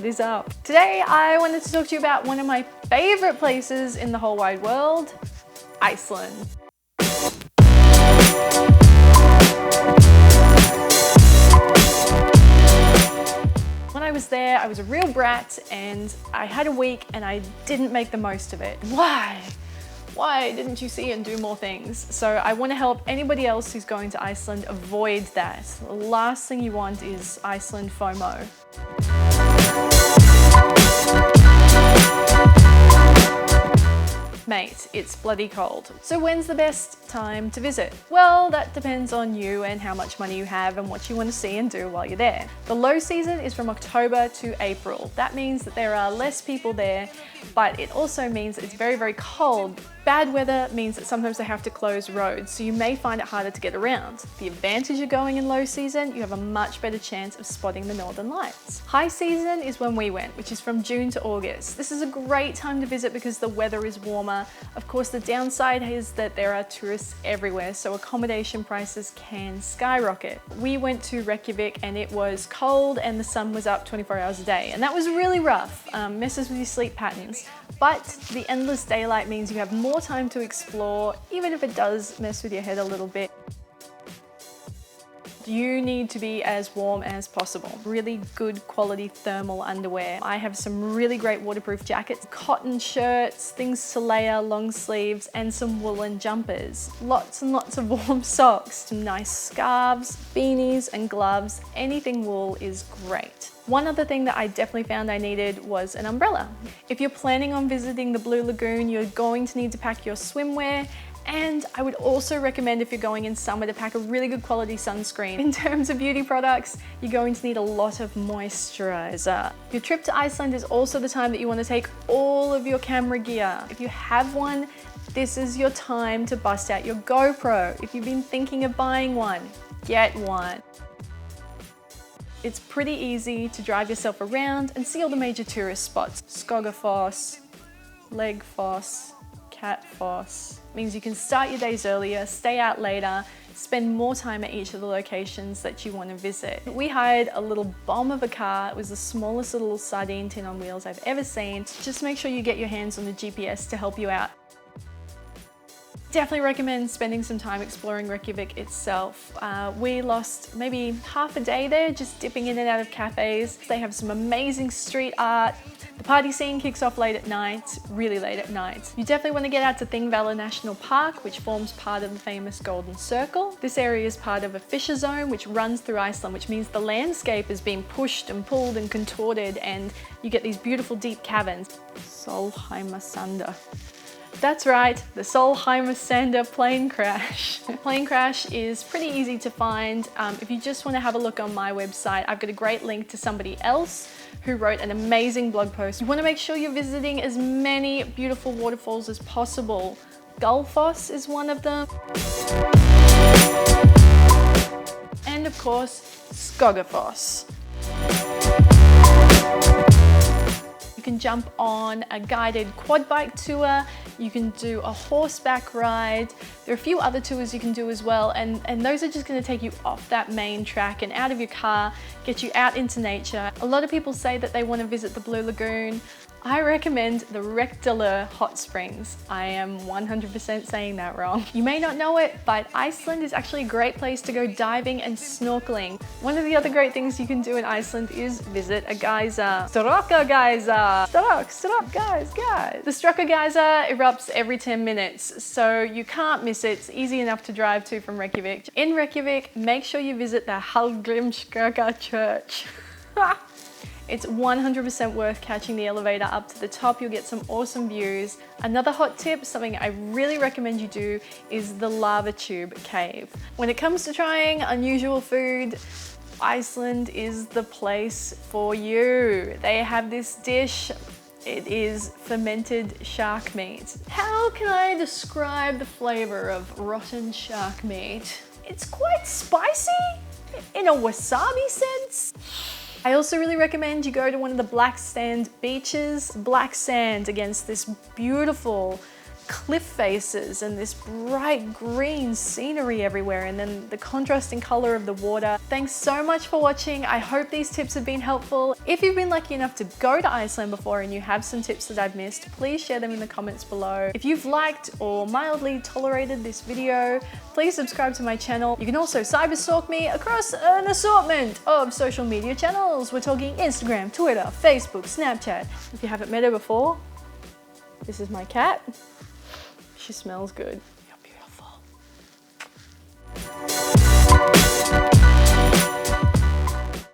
is up? Today I wanted to talk to you about one of my favorite places in the whole wide world, Iceland. When I was there, I was a real brat and I had a week and I didn't make the most of it. Why? Why didn't you see and do more things? So I want to help anybody else who's going to Iceland avoid that. The last thing you want is Iceland FOMO. Mate, it's bloody cold. So when's the best time to visit? Well, that depends on you and how much money you have and what you want to see and do while you're there. The low season is from October to April. That means that there are less people there, but it also means that it's very, very cold. Bad weather means that sometimes they have to close roads, so you may find it harder to get around. The advantage of going in low season, you have a much better chance of spotting the northern lights. High season is when we went, which is from June to August. This is a great time to visit because the weather is warmer. Of course, the downside is that there are tourists everywhere, so accommodation prices can skyrocket. We went to Reykjavik and it was cold and the sun was up 24 hours a day, and that was really rough. Messes with your sleep patterns. But the endless daylight means you have more time to explore, even if it does mess with your head a little bit. You need to be as warm as possible. Really good quality thermal underwear. I have some really great waterproof jackets, cotton shirts, things to layer, long sleeves, and some woolen jumpers. Lots and lots of warm socks, some nice scarves, beanies, and gloves. Anything wool is great. One other thing that I definitely found I needed was an umbrella. If you're planning on visiting the Blue Lagoon, you're going to need to pack your swimwear. And I would also recommend, if you're going in summer, to pack a really good quality sunscreen. In terms of beauty products, you're going to need a lot of moisturizer. Your trip to Iceland is also the time that you want to take all of your camera gear. If you have one, this is your time to bust out your GoPro. If you've been thinking of buying one, get one. It's pretty easy to drive yourself around and see all the major tourist spots. Skogafoss, Legfoss, Catfoss. Means you can start your days earlier, stay out later, spend more time at each of the locations that you want to visit. We hired a little bomb of a car. It was the smallest little sardine tin on wheels I've ever seen. Just make sure you get your hands on the GPS to help you out. Definitely recommend spending some time exploring Reykjavik itself. We lost maybe half a day there just dipping in and out of cafes. They have some amazing street art. The party scene kicks off late at night, really late at night. You definitely want to get out to Thingvellir National Park, which forms part of the famous Golden Circle. This area is part of a fissure zone which runs through Iceland, which means the landscape is being pushed and pulled and contorted, and you get these beautiful deep caverns. Solheimarsanda. That's right, the Solheimarsanda plane crash. Plane crash is pretty easy to find. If you just want to have a look on my website, I've got a great link to somebody else who wrote an amazing blog post. You want to make sure you're visiting as many beautiful waterfalls as possible. Gullfoss is one of them. And of course, Skogafoss. You can jump on a guided quad bike tour, you can do a horseback ride. There are a few other tours you can do as well, and those are just going to take you off that main track and out of your car, get you out into nature. A lot of people say that they want to visit the Blue Lagoon. I recommend the Reykjavik hot springs. I am 100% saying that wrong. You may not know it, but Iceland is actually a great place to go diving and snorkeling. One of the other great things you can do in Iceland is visit a geyser. Stráka geyser. Strak, guys. The Stráka geyser erupts every 10 minutes, so you can't miss it. It's easy enough to drive to from Reykjavik. In Reykjavik, make sure you visit the Hallgrímskirkja church. It's 100% worth catching the elevator up to the top. You'll get some awesome views. Another hot tip, something I really recommend you do, is the lava tube cave. When it comes to trying unusual food, Iceland is the place for you. They have this dish. It is fermented shark meat. How can I describe the flavor of rotten shark meat? It's quite spicy in a wasabi sense. I also really recommend you go to one of the black sand beaches. Black sand against this beautiful cliff faces and this bright green scenery everywhere, and then the contrasting color of the water. Thanks so much for watching. I hope these tips have been helpful. If you've been lucky enough to go to Iceland before and you have some tips that I've missed, please share them in the comments below. If you've liked or mildly tolerated this video, please subscribe to my channel. You can also cyberstalk me across an assortment of social media channels. We're talking Instagram, Twitter, Facebook, Snapchat. If you haven't met her before, this is my cat. She smells good. You're beautiful.